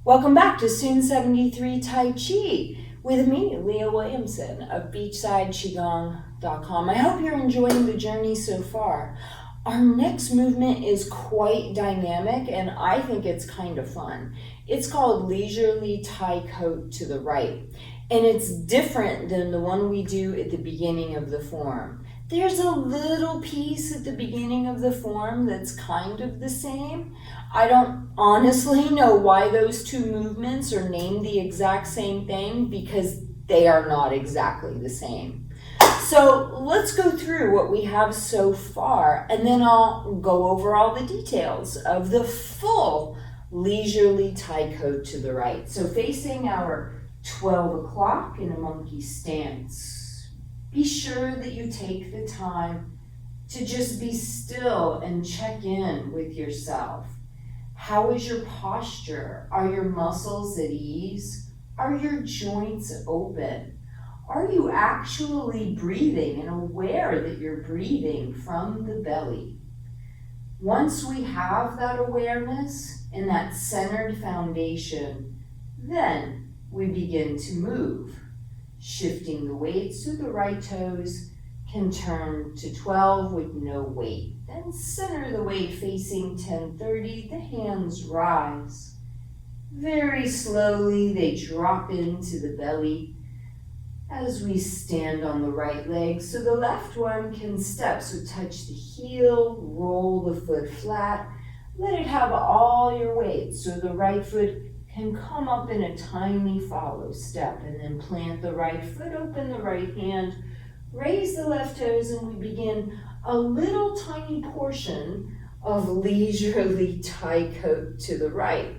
Welcome back to Soon 73 Tai Chi with me, Lea Williamson of Beachside QiGong.com. I hope you're enjoying the journey so far. Our next movement is quite dynamic and I think it's kind of fun. It's called Leisurely Tai Coat to the Right, and it's different than the one we do at the beginning of the form. There's a little piece at the beginning of the form that's kind of the same. I don't honestly know why those two movements are named the exact same thing, because they are not exactly the same. So let's go through what we have so far, and then I'll go over all the details of the full leisurely Tai Coat to the right. So facing our 12 o'clock in a monkey stance. Be sure that you take the time to just be still and check in with yourself. How is your posture? Are your muscles at ease? Are your joints open? Are you actually breathing and aware that you're breathing from the belly? Once we have that awareness and that centered foundation, then we begin to move. Shifting the weight so the right toes can turn to 12 with no weight. Then center the weight facing 10:30, the hands rise. Very slowly they drop into the belly as we stand on the right leg, so the left one can step, so touch the heel, roll the foot flat, let it have all your weight, so the right foot can come up in a tiny follow step, and then plant the right foot, open the right hand, raise the left toes, and we begin a little tiny portion of leisurely Tai Coat to the right,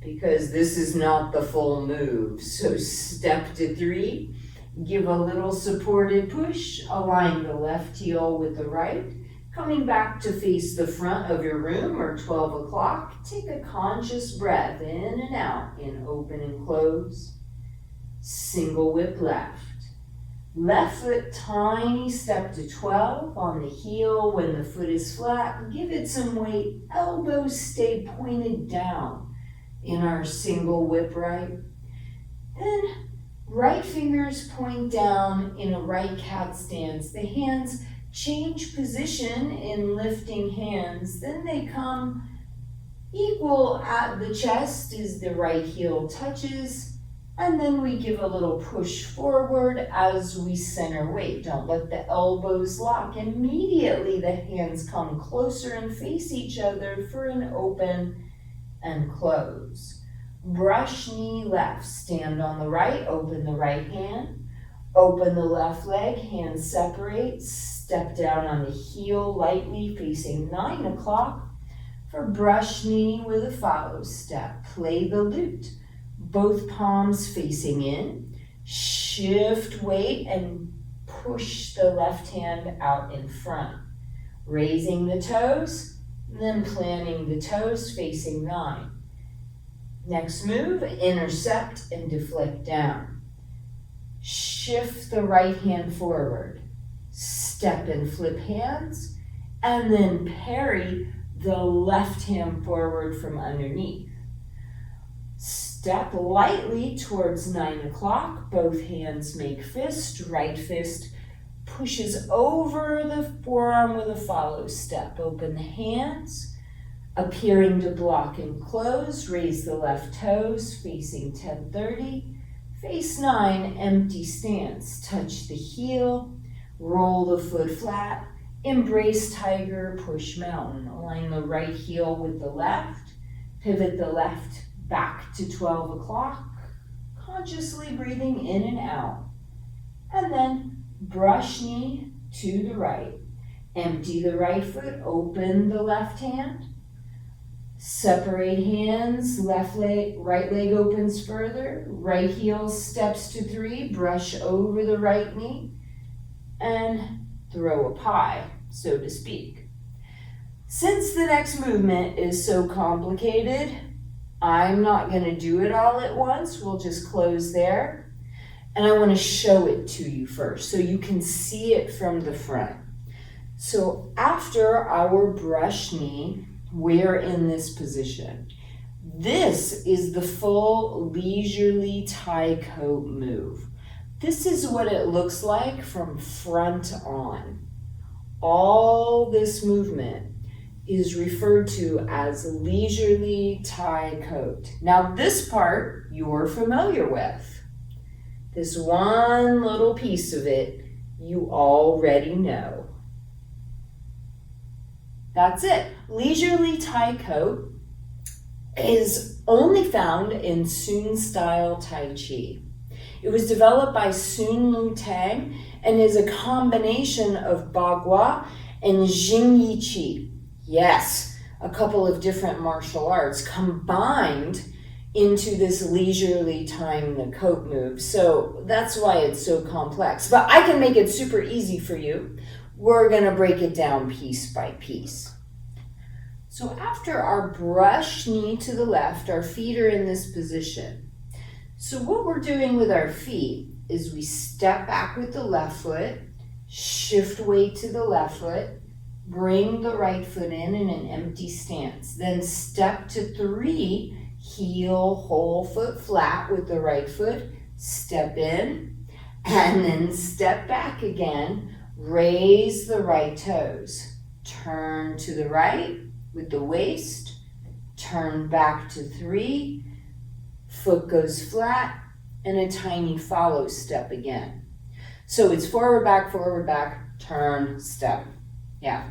because this is not the full move. So step to 3, give a little supported push, align the left heel with the right, coming back to face the front of your room or 12 o'clock, take a conscious breath in and out in open and close. Single whip left. Left foot, tiny step to 12 on the heel when the foot is flat. Give it some weight. Elbows stay pointed down in our single whip right. Then right fingers point down in a right cat stance. The hands change position in lifting hands. Then they come equal at the chest as the right heel touches. And then we give a little push forward as we center weight. Don't let the elbows lock. Immediately the hands come closer and face each other for an open and close. Brush knee left. Stand on the right, open the right hand. Open the left leg, hands separate, step down on the heel lightly facing 9 o'clock for brush knee with a follow step. Play the lute, both palms facing in, shift weight and push the left hand out in front. Raising the toes, then planting the toes facing 9. Next move, intercept and deflect down. Shift the right hand forward, step and flip hands, and then parry the left hand forward from underneath. Step lightly towards 9 o'clock, both hands make fist, right fist pushes over the forearm with a follow step. Open the hands, appearing to block and close, raise the left toes facing 10:30. Face 9, empty stance. Touch the heel, roll the foot flat, embrace tiger, push mountain. Align the right heel with the left, pivot the left back to 12 o'clock, consciously breathing in and out. And then brush knee to the right. Empty the right foot, open the left hand. Separate hands, left leg, right leg opens further, right heel steps to 3, brush over the right knee, and throw a pie, so to speak. Since the next movement is so complicated, I'm not going to do it all at once. We'll just close there, and I want to show it to you first so you can see it from the front. So after our brush knee, we're in this position. This is the full leisurely Tai coat move. This is what it looks like from front on. All this movement is referred to as leisurely Tai coat. Now this part you're familiar with. This one little piece of it you already know. That's it. Leisurely Tai coat is only found in Sun style Tai Chi. It was developed by Sun Lu Tang and is a combination of Bagua and Jingyi Chi. Yes, a couple of different martial arts combined into this leisurely tying the coat move. So that's why it's so complex. But I can make it super easy for you. We're gonna break it down piece by piece. So after our brush knee to the left, our feet are in this position. So what we're doing with our feet is we step back with the left foot, shift weight to the left foot, bring the right foot in an empty stance. Then step to 3, heel, whole foot flat with the right foot, step in, and then step back again, raise the right toes, turn to the right, with the waist, turn back to 3, foot goes flat, and a tiny follow step again. So it's forward, back, turn, step. Yeah.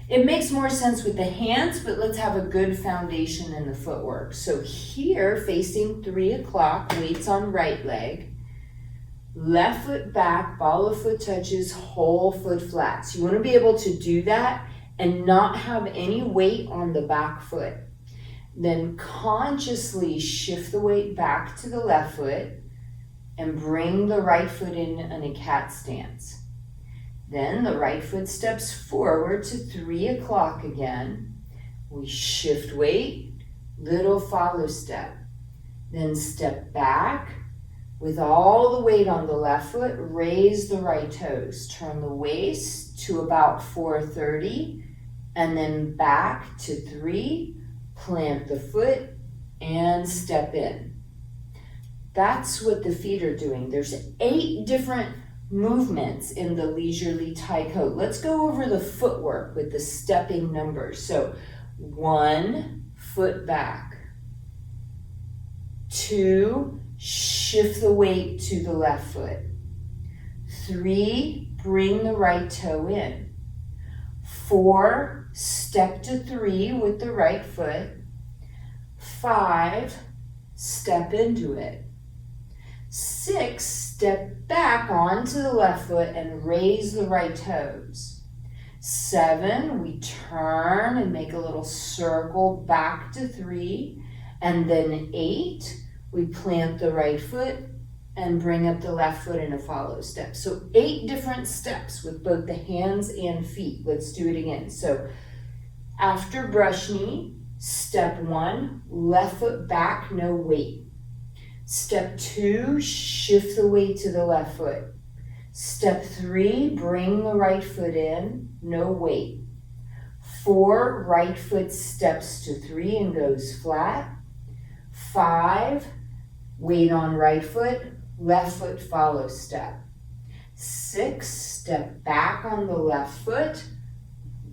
It makes more sense with the hands, but let's have a good foundation in the footwork. So here, facing 3 o'clock, weights on right leg, left foot back, ball of foot touches, whole foot flat. So you want to be able to do that and not have any weight on the back foot. Then consciously shift the weight back to the left foot and bring the right foot in a cat stance. Then the right foot steps forward to 3 o'clock again. We shift weight, little follow step. Then step back with all the weight on the left foot, raise the right toes. Turn the waist to about 430. And then back to 3, plant the foot, and step in. That's what the feet are doing. There's 8 different movements in the leisurely Tai coat. Let's go over the footwork with the stepping numbers. So 1, foot back. 2, shift the weight to the left foot. 3, bring the right toe in. 4, step to 3 with the right foot. 5, step into it. 6, step back onto the left foot and raise the right toes. 7, we turn and make a little circle back to 3. And then 8, we plant the right foot and bring up the left foot in a follow step. So 8 different steps with both the hands and feet. Let's do it again. So after brush knee, step 1, left foot back, no weight. Step 2, shift the weight to the left foot. Step 3, bring the right foot in, no weight. 4, right foot steps to 3 and goes flat. 5, weight on right foot, left foot follow step. 6, step back on the left foot,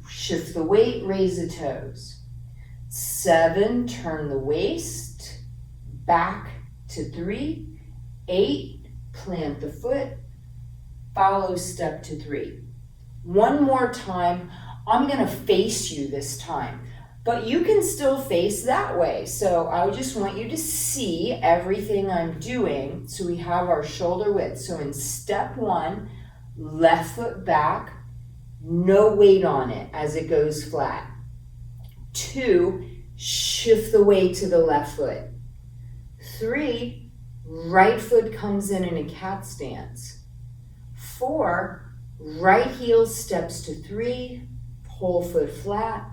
shift the weight, raise the toes. 7, turn the waist, back to 3. 8, plant the foot, follow step to 3. One more time. I'm gonna face you this time, but you can still face that way. So I just want you to see everything I'm doing. So we have our shoulder width. So in step 1, left foot back, no weight on it as it goes flat. 2, shift the weight to the left foot. 3, right foot comes in a cat stance. 4, right heel steps to 3, whole foot flat.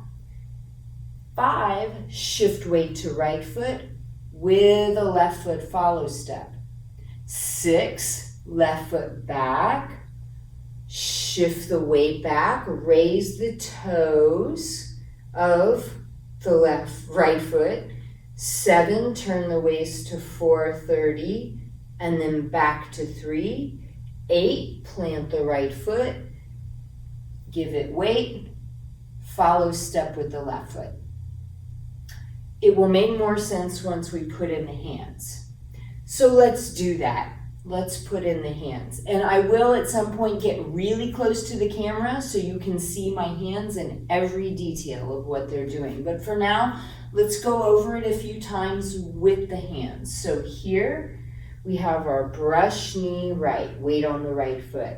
5, shift weight to right foot with a left foot follow step. 6, left foot back, shift the weight back, raise the toes of the right foot, 7, turn the waist to 430 and then back to 3. 8, plant the right foot, give it weight, follow step with the left foot. It will make more sense once we put in the hands. So let's do that. Let's put in the hands. And I will at some point get really close to the camera so you can see my hands in every detail of what they're doing. But for now, let's go over it a few times with the hands. So here we have our brush knee right, weight on the right foot.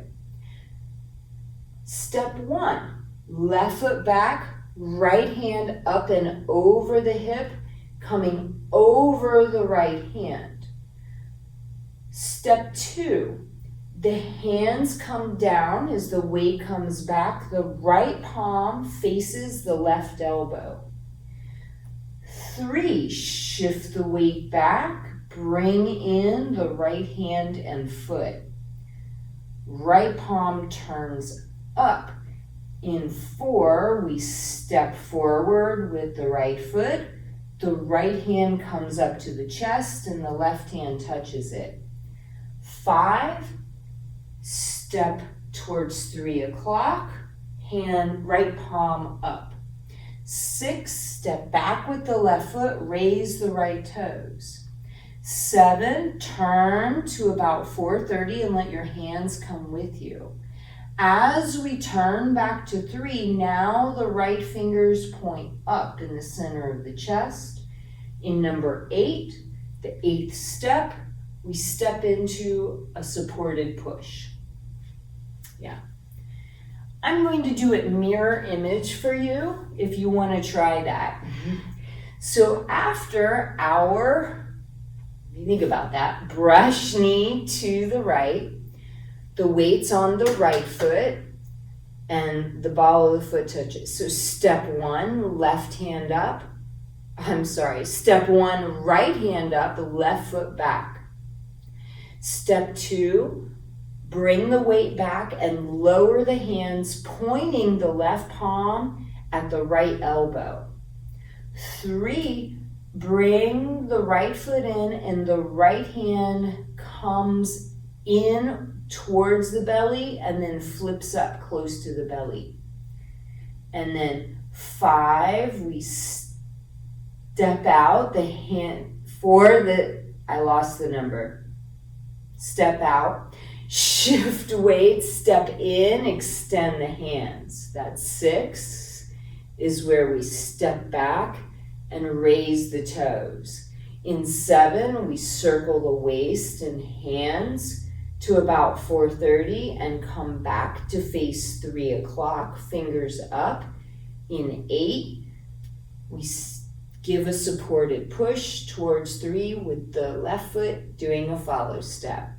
Step 1, left foot back, right hand up and over the hip, coming over the right hand. Step 2, the hands come down as the weight comes back. The right palm faces the left elbow. 3, shift the weight back, bring in the right hand and foot. Right palm turns up. In 4, we step forward with the right foot. The right hand comes up to the chest and the left hand touches it. 5, step towards 3 o'clock, hand, right palm up. 6, step back with the left foot, raise the right toes. 7, turn to about 430 and let your hands come with you. As we turn back to 3, now the right fingers point up in the center of the chest. In number 8, the 8th step, we step into a supported push. Yeah. I'm going to do it mirror image for you if you want to try that. So after our, if you think about that, brush knee to the right, the weight's on the right foot, and the ball of the foot touches. So step 1, left hand up. Step 1, right hand up, left foot back. Step 2, bring the weight back and lower the hands, pointing the left palm at the right elbow. 3, bring the right foot in and the right hand comes in towards the belly and then flips up close to the belly. And then 5, we step out, the hand, I lost the number. Step out, shift weight, step in, extend the hands. That 6 is where we step back and raise the toes. In 7, we circle the waist and hands to about 430 and come back to face 3 o'clock, fingers up. In 8, we give a supported push towards 3 with the left foot doing a follow step.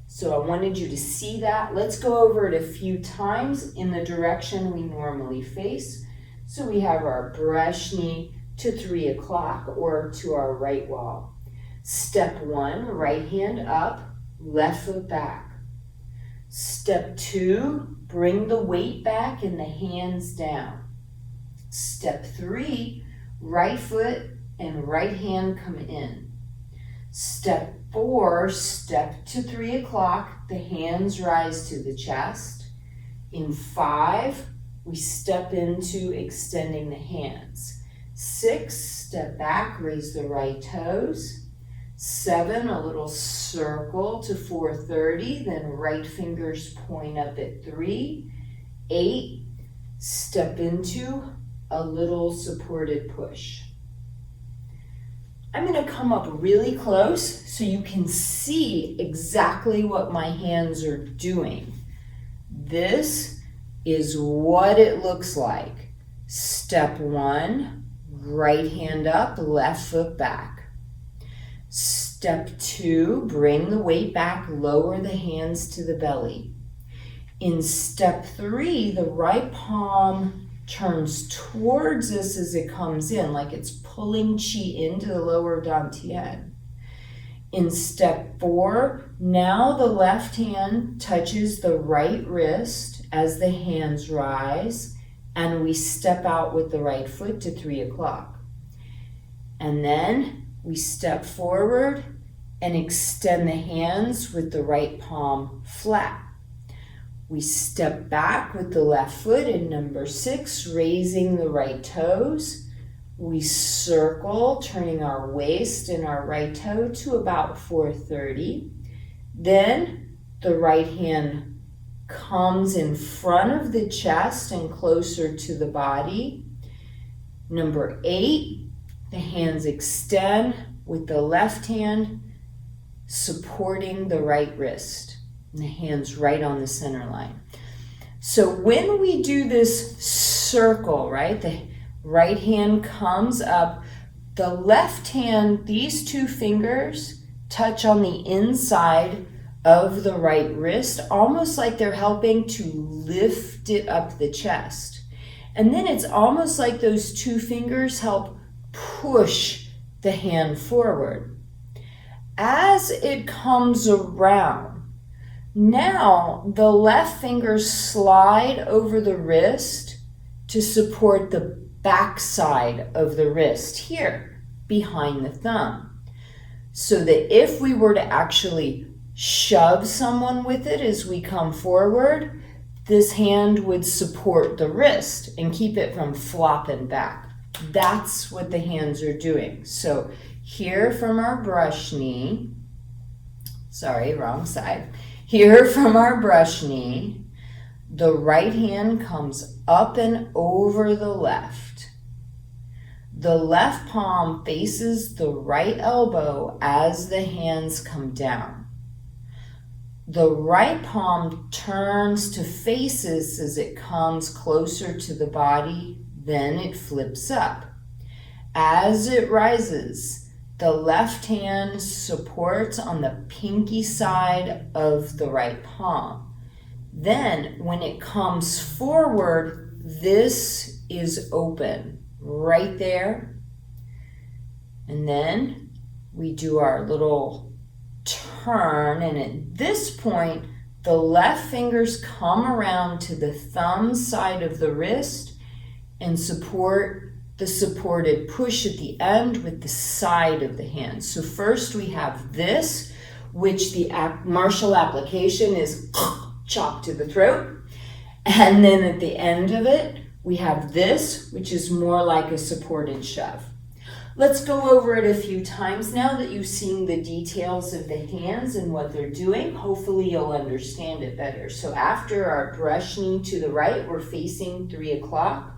So I wanted you to see that. Let's go over it a few times in the direction we normally face. So we have our brush knee to 3 o'clock or to our right wall. Step 1, right hand up, left foot back. Step 2, bring the weight back and the hands down. Step 3, right foot and right hand come in. Step 4, step to 3 o'clock, the hands rise to the chest. In 5, we step into extending the hands. 6, step back, raise the right toes. 7, a little circle to 430, then right fingers point up at 3. 8, step into a little supported push. I'm going to come up really close so you can see exactly what my hands are doing. This is what it looks like. Step 1, right hand up, left foot back. Step 2, bring the weight back, lower the hands to the belly. In step 3, the right palm turns towards us as it comes in, like it's pulling chi into the lower dantian. In step 4, now the left hand touches the right wrist as the hands rise, and we step out with the right foot to 3 o'clock. And then we step forward and extend the hands with the right palm flat. We step back with the left foot in number 6, raising the right toes. We circle, turning our waist and our right toe to about 430. Then the right hand comes in front of the chest and closer to the body. Number 8, the hands extend with the left hand supporting the right wrist. And the hands right on the center line. So when we do this circle, right, the right hand comes up, the left hand, these 2 fingers touch on the inside of the right wrist, almost like they're helping to lift it up the chest. And then it's almost like those 2 fingers help push the hand forward. As it comes around, now the left fingers slide over the wrist to support the back side of the wrist here behind the thumb. So that if we were to actually shove someone with it as we come forward, this hand would support the wrist and keep it from flopping back. That's what the hands are doing. So here from our brush knee, sorry, wrong side. Here from our brush knee, the right hand comes up and over the left. The left palm faces the right elbow as the hands come down. The right palm turns to faces as it comes closer to the body, then it flips up. As it rises, the left hand supports on the pinky side of the right palm. Then when it comes forward, this is open right there. And then we do our little turn, and at this point, the left fingers come around to the thumb side of the wrist and support the supported push at the end with the side of the hand. So first we have this, which the martial application is chop to the throat. And then at the end of it, we have this, which is more like a supported shove. Let's go over it a few times now that you've seen the details of the hands and what they're doing. Hopefully you'll understand it better. So after our brush knee to the right, we're facing 3 o'clock.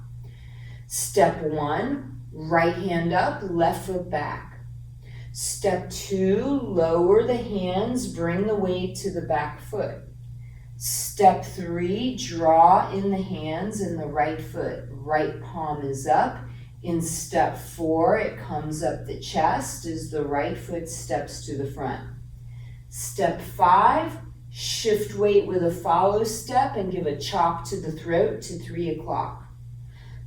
Step 1, right hand up, left foot back. Step 2, lower the hands, bring the weight to the back foot. Step 3, draw in the hands and the right foot. Right palm is up. In step 4, it comes up the chest as the right foot steps to the front. Step 5, shift weight with a follow step and give a chop to the throat to 3 o'clock.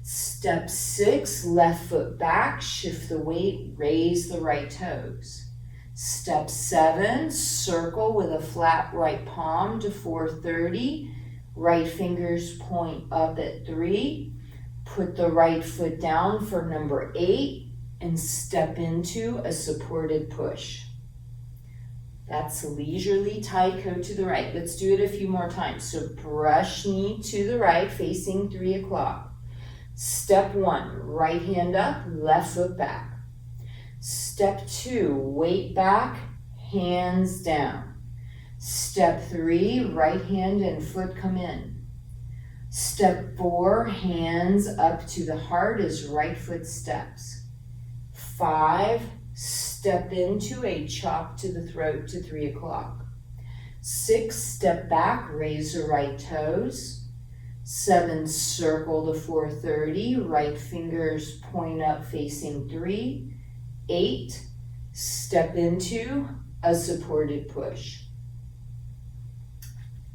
Step 6, left foot back, shift the weight, raise the right toes. Step 7, circle with a flat right palm to 430. Right fingers point up at 3. Put the right foot down for number 8 and step into a supported push. That's leisurely Tai Chi to the right. Let's do it a few more times. So brush knee to the right, facing 3 o'clock. Step 1, right hand up, left foot back. Step 2, weight back, hands down. Step 3, right hand and foot come in. Step 4, hands up to the heart as right foot steps. 5, step into a chop to the throat to 3 o'clock. 6, step back, raise the right toes. 7, circle to 430, right fingers point up facing 3. 8, step into a supported push.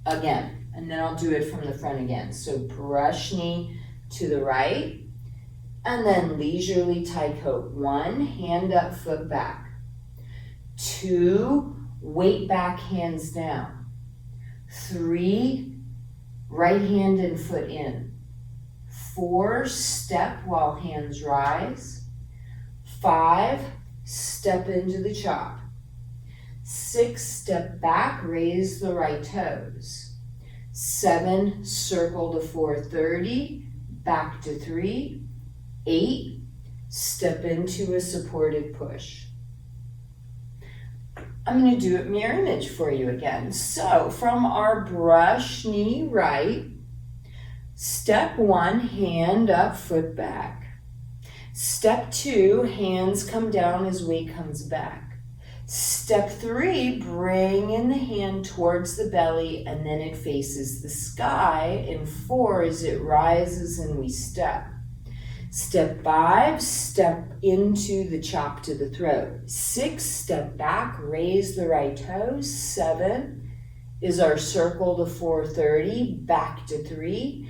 Again, and then I'll do it from the front again. So brush knee to the right, and then leisurely Tai Chi. 1, hand up, foot back. 2, weight back, hands down. 3, right hand and foot in. 4, step while hands rise. 5, step into the chop. 6, step back, raise the right toes. 7, circle to 430, back to 3. 8, step into a supported push. I'm going to do it mirror image for you again. So from our brush knee right, step 1, hand up, foot back. Step 2, hands come down as weight comes back. Step 3, bring in the hand towards the belly and then it faces the sky. And 4 is it rises and we step. Step 5, step into the chop to the throat. 6, step back, raise the right toes. 7 is our circle to 430, back to 3.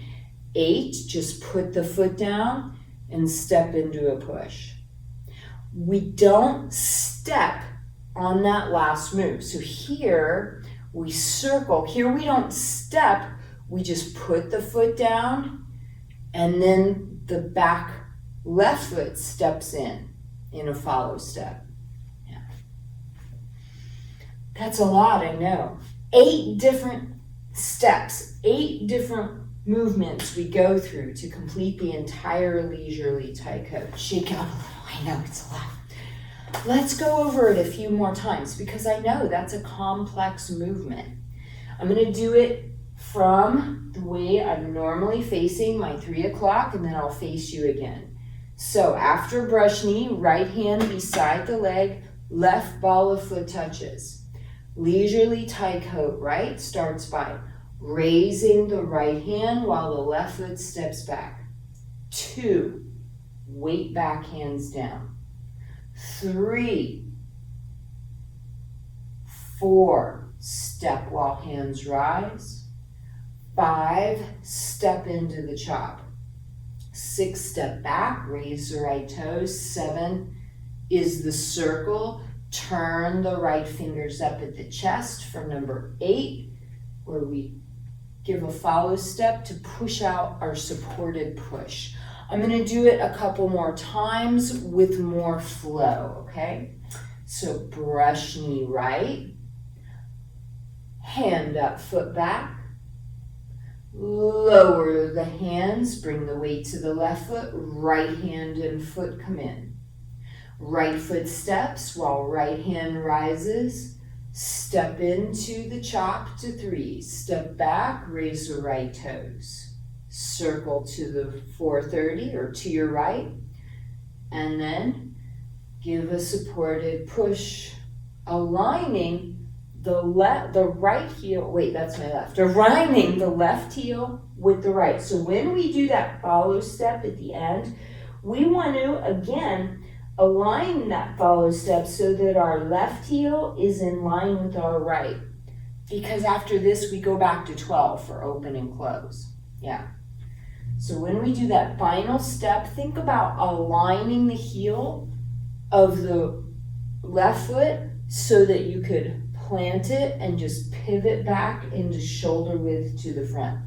8, just put the foot down and step into a push. We don't step on that last move. So here we circle. Here we don't step, we just put the foot down and then the back left foot steps in a follow step. Yeah. That's a lot, I know. 8 different steps, 8 different movements we go through to complete the entire leisurely Tai Chi. Shake it up a little. I know it's a lot. Let's go over it a few more times because I know that's a complex movement. I'm going to do it from the way I'm normally facing my 3 o'clock and then I'll face you again. So after brush knee, right hand beside the leg, left ball of foot touches. Leisurely Tai Chi right starts by raising the right hand while the left foot steps back. 2, weight back, hands down. 3, 4, step while hands rise. 5, step into the chop. 6, step back, raise the right toes. 7 is the circle. Turn the right fingers up at the chest for number 8, where we give a follow step to push out our supported push. I'm going to do it a couple more times with more flow, okay? So brush knee right, hand up, foot back, lower the hands, bring the weight to the left foot, right hand and foot come in. Right foot steps while right hand rises. Step into the chop to 3. Step back, raise the right toes. Circle to the 430 or to your right. And then give a supported push, aligning the right heel. Wait, that's my left. Aligning the left heel with the right. So when we do that follow step at the end, we want to, again, align that follow step so that our left heel is in line with our right. Because after this, we go back to 12 for open and close. Yeah. So when we do that final step, think about aligning the heel of the left foot so that you could plant it and just pivot back into shoulder width to the front.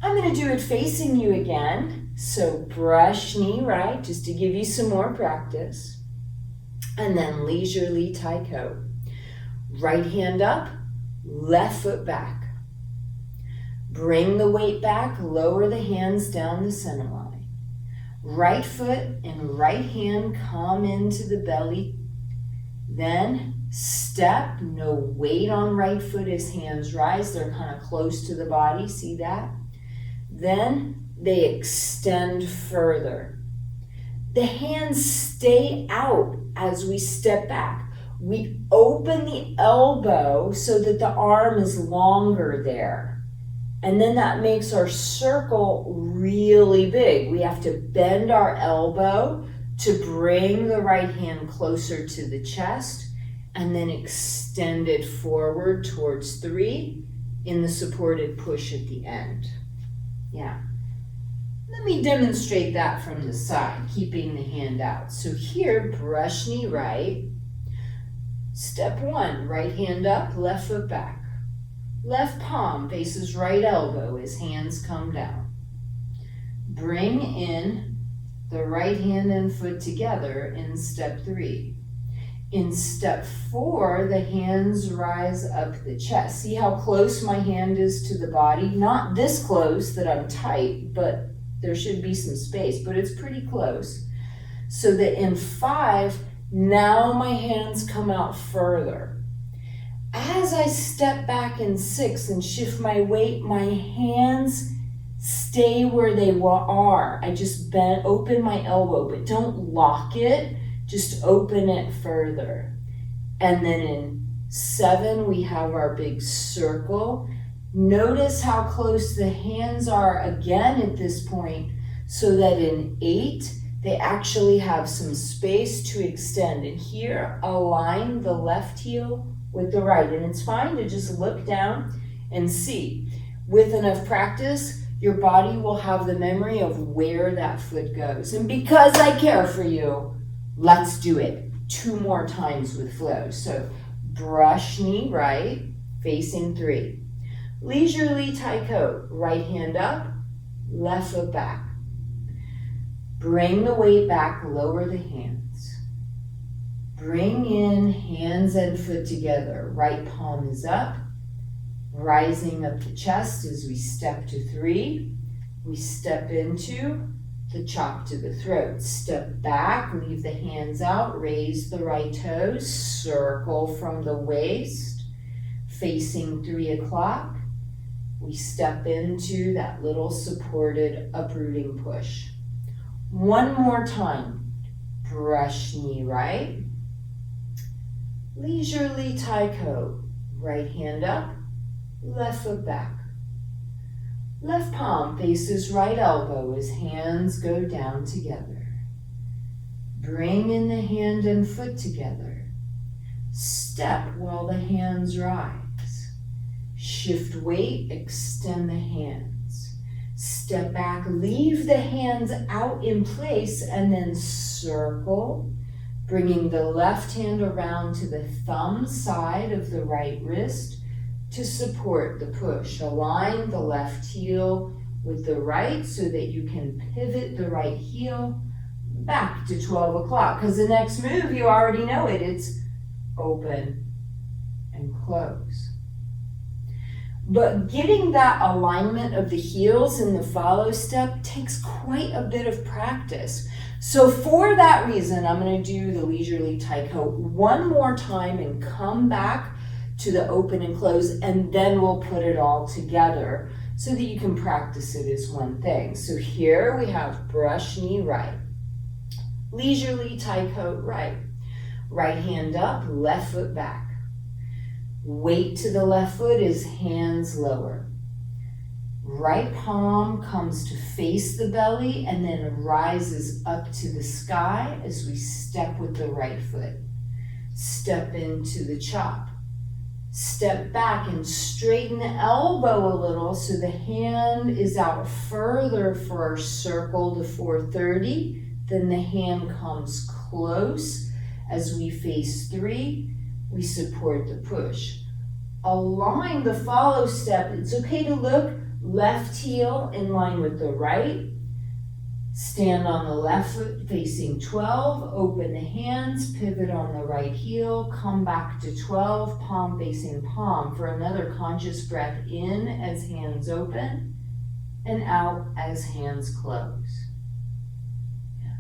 I'm going to do it facing you again. So brush knee right, just to give you some more practice. And then leisurely Tai Chi. Right hand up, left foot back. Bring the weight back, lower the hands down the center line. Right foot and right hand come into the belly. Then step, no weight on right foot as hands rise. They're kind of close to the body, see that? Then they extend further. The hands stay out as we step back. We open the elbow so that the arm is longer there. And then that makes our circle really big. We have to bend our elbow to bring the right hand closer to the chest and then extend it forward towards 3 in the supported push at the end. Yeah. Let me demonstrate that from the side, keeping the hand out. So here, brush knee right. Step 1, right hand up, left foot back. Left palm faces right elbow as hands come down. Bring in the right hand and foot together in step 3. In step 4, the hands rise up the chest. See how close my hand is to the body? Not this close that I'm tight, but there should be some space, but it's pretty close. So that in 5, now my hands come out further. As I step back in 6 and shift my weight, my hands stay where they are. I just open my elbow, but don't lock it. Just open it further. And then in 7, we have our big circle. Notice how close the hands are again at this point, so that in 8, they actually have some space to extend. And here, align the left heel with the right. And it's fine to just look down and see. With enough practice, your body will have the memory of where that foot goes. And because I care for you, let's do it 2 more times with flow. So brush knee right, facing 3. Leisurely Tai Chi, right hand up, left foot back. Bring the weight back, lower the hands. Bring in hands and foot together. Right palm is up, rising up the chest as we step to 3. We step into the chop to the throat. Step back, leave the hands out, raise the right toes, circle from the waist, facing 3 o'clock. We step into that little supported uprooting push. 1 more time. Brush knee right. Leisurely Tai Chi. Right hand up, left foot back. Left palm faces right elbow as hands go down together. Bring in the hand and foot together. Step while the hands rise. Shift weight, extend the hands. Step back, leave the hands out in place, and then circle, bringing the left hand around to the thumb side of the right wrist to support the push. Align the left heel with the right so that you can pivot the right heel back to 12 o'clock. Because the next move, you already know it. It's open and close. But getting that alignment of the heels in the follow step takes quite a bit of practice. So for that reason, I'm going to do the leisurely Tai Chi 1 more time and come back to the open and close, and then we'll put it all together so that you can practice it as one thing. So here we have brush knee right, leisurely Tai Chi right, right hand up, left foot back. Weight to the left foot is hands lower. Right palm comes to face the belly and then rises up to the sky as we step with the right foot. Step into the chop. Step back and straighten the elbow a little so the hand is out further for our circle to 430. Then the hand comes close as we face 3. We support the push. Align the follow step. It's okay to look left heel in line with the right. Stand on the left foot facing 12. Open the hands, pivot on the right heel, come back to 12, palm facing palm for another conscious breath in as hands open and out as hands close. Yeah.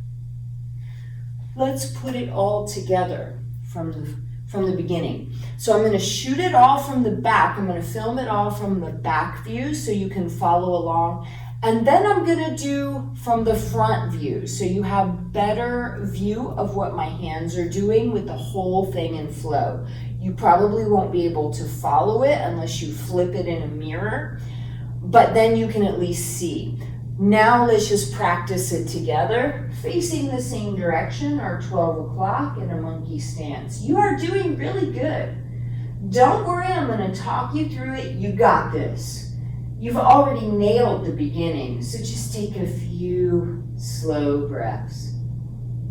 Let's put it all together from the beginning. So I'm going to shoot it all from the back. I'm going to film it all from the back view so you can follow along. And then I'm going to do from the front view so you have better view of what my hands are doing with the whole thing in flow. You probably won't be able to follow it unless you flip it in a mirror, but then you can at least see. Now let's just practice it together, facing the same direction, or 12 o'clock in a monkey stance. You are doing really good. Don't worry, I'm going to talk you through it. You got this. You've already nailed the beginning, so just take a few slow breaths.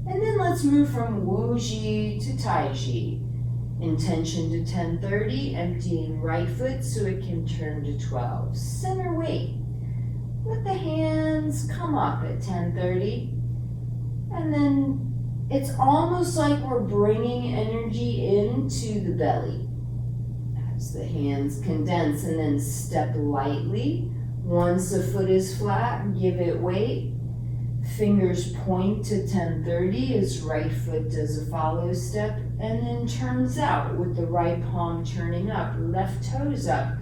And then let's move from Wu-Ji to Tai Chi. Intention to 10:30, emptying right foot so it can turn to 12. Center weight. Let the hands come up at 10:30. And then it's almost like we're bringing energy into the belly as the hands condense, and then step lightly. Once the foot is flat, give it weight. Fingers point to 10:30 as right foot does a follow step, and then turns out with the right palm turning up, left toes up.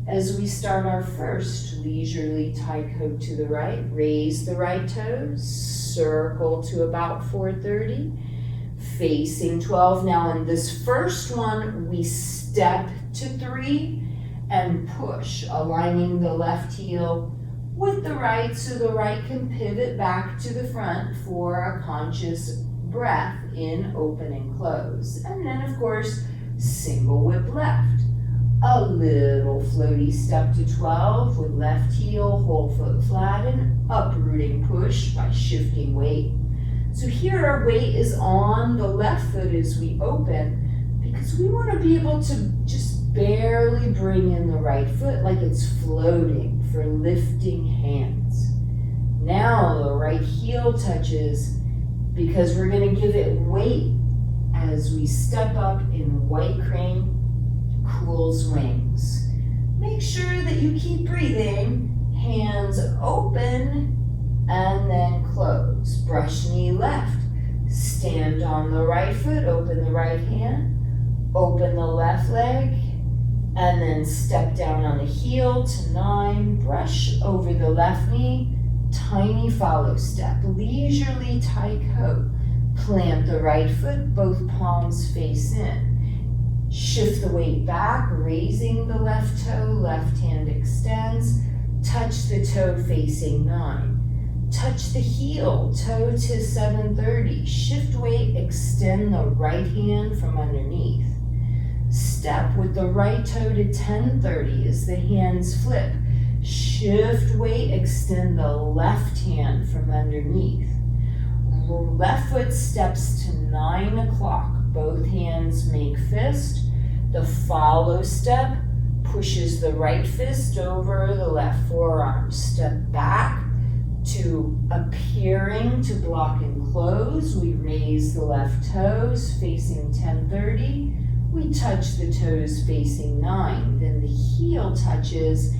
As we start our first leisurely Tai Chi to the right, raise the right toes, circle to about 4:30, facing 12. Now in this first one, we step to 3 and push, aligning the left heel with the right so the right can pivot back to the front for a conscious breath in, open and close. And then of course, single whip left. A little floaty step to 12 with left heel, whole foot flat, and uprooting push by shifting weight. So here our weight is on the left foot as we open, because we want to be able to just barely bring in the right foot like it's floating for lifting hands. Now the right heel touches because we're going to give it weight as we step up in white crane, cool's wings. Make sure that you keep breathing, hands open and then close. Brush knee left, stand on the right foot, open the right hand, open the left leg, and then step down on the heel to 9, brush over the left knee, tiny follow step, leisurely Tai Chi. Plant the right foot, both palms face in. Shift the weight back, raising the left toe, left hand extends, touch the toe facing 9. Touch the heel, toe to 7:30. Shift weight, extend the right hand from underneath. Step with the right toe to 10:30 as the hands flip. Shift weight, extend the left hand from underneath. Left foot steps to 9 o'clock. Both hands make fist. The follow step pushes the right fist over the left forearm. Step back to appearing to block and close. We raise the left toes facing 10:30. We touch the toes facing 9. Then the heel touches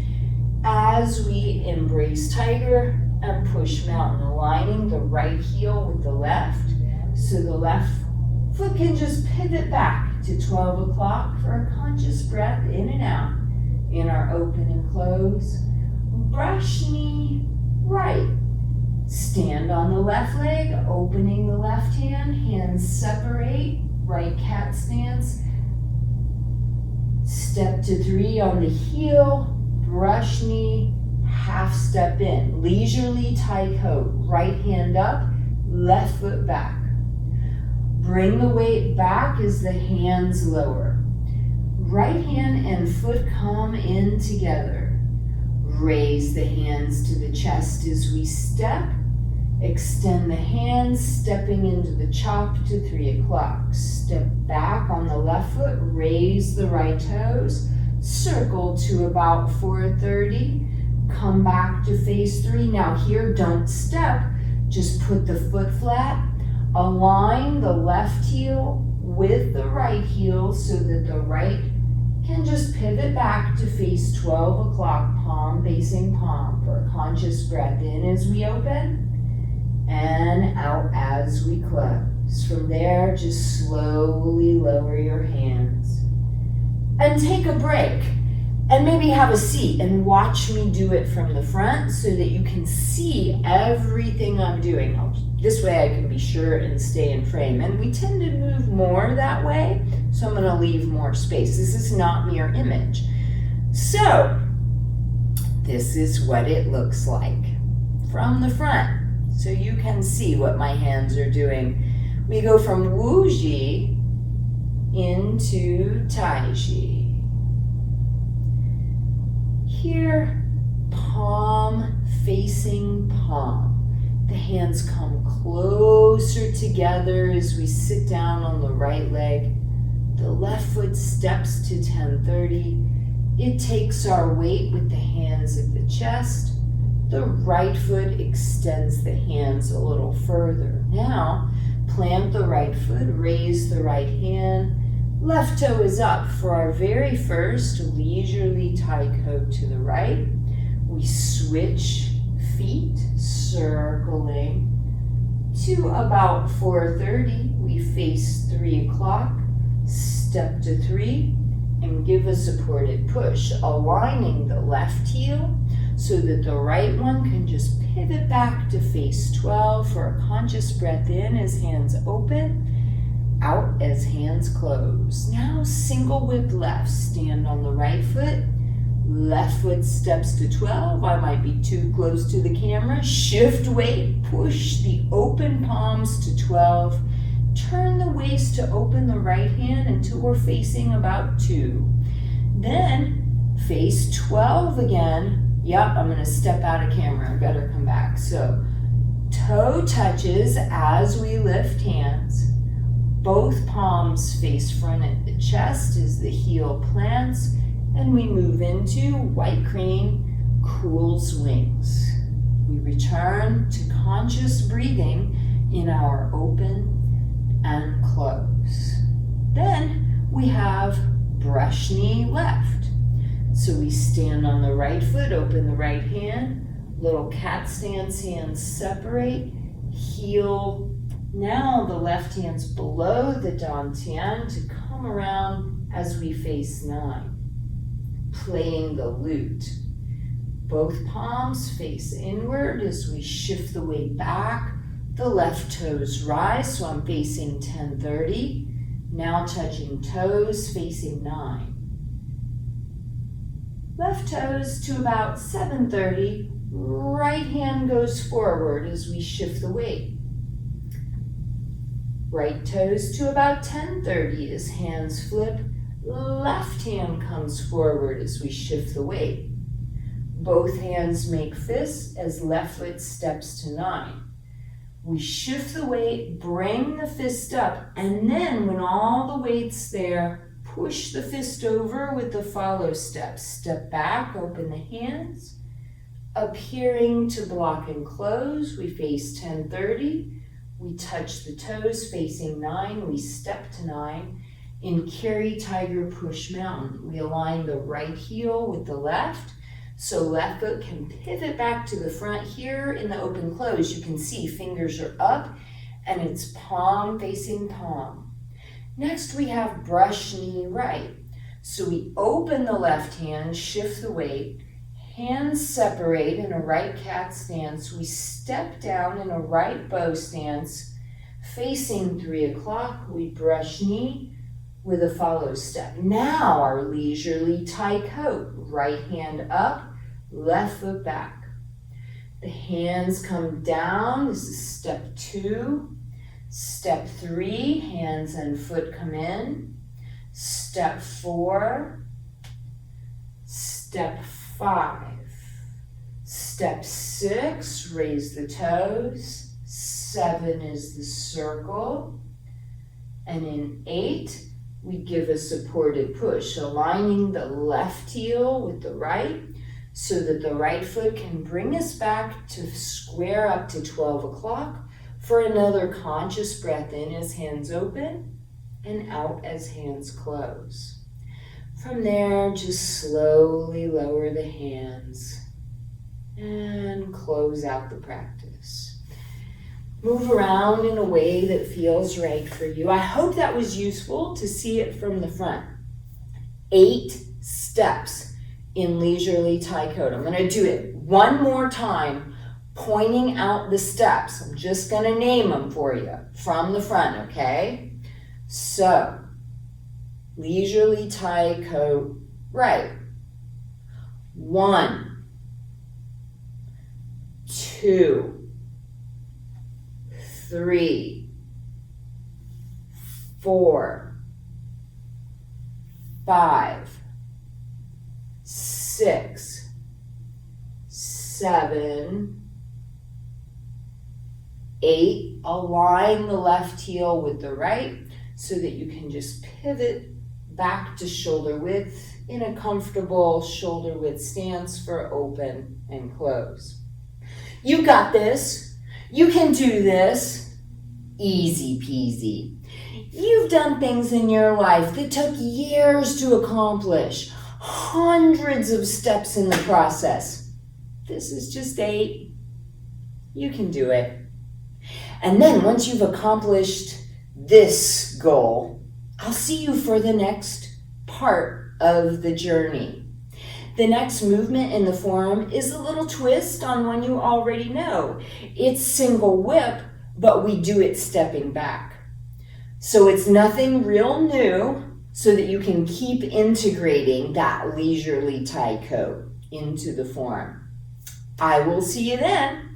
as we embrace tiger and push mountain, aligning the right heel with the left. So the left foot can just pivot back to 12 o'clock for a conscious breath in and out in our open and close. Brush knee right. Stand on the left leg, opening the left hand, hands separate, right cat stance. Step to 3 on the heel, brush knee, half step in. Leisurely Tai Chi, right hand up, left foot back. Bring the weight back as the hands lower. Right hand and foot come in together. Raise the hands to the chest as we step. Extend the hands, stepping into the chop to 3 o'clock. Step back on the left foot, raise the right toes, circle to about 4:30. Come back to face 3. Now here, don't step, just put the foot flat. Align the left heel with the right heel so that the right can just pivot back to face 12 o'clock, palm facing palm, for a conscious breath in as we open and out as we close. From there, just slowly lower your hands and take a break. And maybe have a seat and watch me do it from the front so that you can see everything I'm doing. This way I can be sure and stay in frame. And we tend to move more that way, so I'm gonna leave more space. This is not mirror image. So, this is what it looks like from the front. So you can see what my hands are doing. We go from Wu Ji into Tai Chi. Here, palm facing palm. The hands come closer together as we sit down on the right leg. The left foot steps to 10:30. It takes our weight with the hands at the chest. The right foot extends the hands a little further. Now, plant the right foot, raise the right hand. Left toe is up for our very first leisurely Tai Chi to the right. We switch feet, circling to about 4:30. We face 3 o'clock, step to 3, and give a supported push, aligning the left heel so that the right one can just pivot back to face 12 for a conscious breath in as hands open, out as hands close. Now single whip left, stand on the right foot, left foot steps to 12. I might be too close to the camera. Shift weight, push the open palms to 12. Turn the waist to open the right hand until we're facing about 2. Then face 12 again. Yep, I'm going to step out of camera. I better come back. So toe touches as we lift hands. Both palms face front at the chest as the heel plants. And we move into white crane, cool swings. We return to conscious breathing in our open and close. Then we have brush knee left. So we stand on the right foot, open the right hand, little cat stance, hands separate, heel. Now the left hand's below the dantian to come around as we face 9. Playing the lute. Both palms face inward as we shift the weight back. The left toes rise, so I'm facing 10:30. Now touching toes, facing 9. Left toes to about 7:30. Right hand goes forward as we shift the weight. Right toes to about 10:30 as hands flip. Left hand comes forward as we shift the weight. Both hands make fists as left foot steps to 9. We shift the weight, bring the fist up, and then when all the weight's there, push the fist over with the follow step. Step back, open the hands. Appearing to block and close, we face 10:30. We touch the toes, facing 9. We step to 9. In Carry Tiger Push Mountain, we align the right heel with the left, so left foot can pivot back to the front. Here in the open close, you can see fingers are up and it's palm facing palm. Next we have brush knee right. So we open the left hand, shift the weight, hands separate in a right cat stance. We step down in a right bow stance, facing 3 o'clock. We brush knee with a follow step. Now our leisurely Tai Chi. Right hand up, left foot back. The hands come down. This is step 2. Step 3, hands and foot come in. Step 4. Step 5. Step 6, raise the toes. 7 is the circle. And in 8, we give a supported push, aligning the left heel with the right so that the right foot can bring us back to square up to 12 o'clock for another conscious breath in as hands open and out as hands close. From there, just slowly lower the hands and close out the practice. Move around in a way that feels right for you. I hope that was useful to see it from the front. 8 steps in leisurely Tai Chi. I'm going to do it one more time, pointing out the steps. I'm just going to name them for you from the front, okay? So, leisurely Tai Chi right. 1, 2, 3, 4, 5, 6, 7, 8. Align the left heel with the right so that you can just pivot back to shoulder width in a comfortable shoulder width stance for open and close. You got this. You can do this. Easy peasy. You've done things in your life that took years to accomplish, hundreds of steps in the process. This is just 8. You can do it. And then once you've accomplished this goal, I'll see you for the next part of the journey. The next movement in the form is a little twist on one you already know. It's single whip, but we do it stepping back. So it's nothing real new, so that you can keep integrating that leisurely Tai Chi into the form. I will see you then.